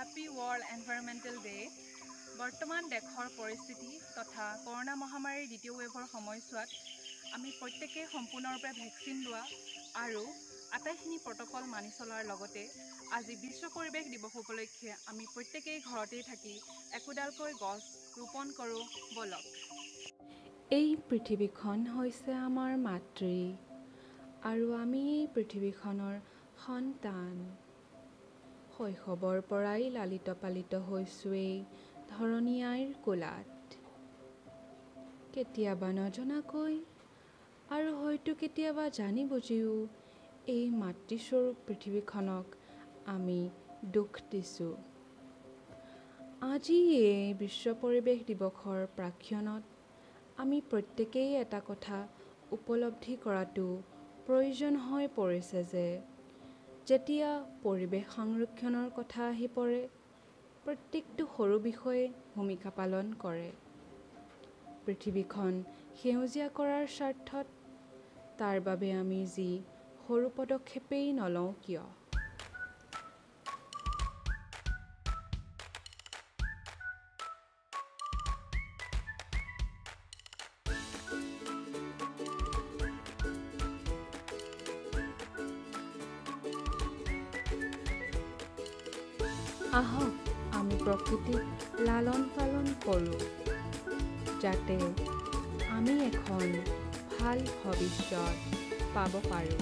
Happy World Environmental Day. বৰ্তমান দেশৰ পৰিস্থিতি তথা কৰোনা মহামাৰীৰ দ্বিতীয় ৱেভৰ সময়ছোৱাত আমি প্ৰত্যেকেই সম্পূৰ্ণৰূপে ভেকচিন লোৱা আৰু আটাইখিনি প্ৰটকল মানি চলাৰ লগতে আজি বিশ্ব পৰিৱেশ দিৱস উপলক্ষে আমি প্ৰত্যেকেই ঘৰতেই থাকি একোডালকৈ গছ ৰোপণ কৰোঁ বলক। এই পৃথিৱীখন হৈছে আমাৰ মাতৃ আৰু আমি এই পৃথিৱীখনৰ সন্তান। শৈশৱৰ পৰাই লালিত পালিত হৈছোঁ এই ধৰণী আইৰ কোলাত। কেতিয়াবা নজনাকৈ আৰু হয়তো কেতিয়াবা জানি বুজিও এই মাতৃস্বৰূপ পৃথিৱীখনক আমি দুখ দিছোঁ। আজি এই বিশ্ব পৰিৱেশ দিৱসৰ প্ৰাক্ষণত আমি প্ৰত্যেকেই এটা কথা উপলব্ধি কৰাটো প্ৰয়োজন হৈ পৰিছে যে যেতিয়া পৰিৱেশ সংৰক্ষণৰ কথা আহি পৰে, প্ৰত্যেকটো সৰু বিষয়ে ভূমিকা পালন কৰে। পৃথিৱীখন সেউজীয়া কৰাৰ স্বাৰ্থত তাৰ বাবে আমি যি সৰু পদক্ষেপেই নলওঁ কিয়। আহক আমি প্ৰকৃতিক লালন পালন কৰোঁ যাতে আমি এখন ভাল ভৱিষ্যত পাব পাৰোঁ।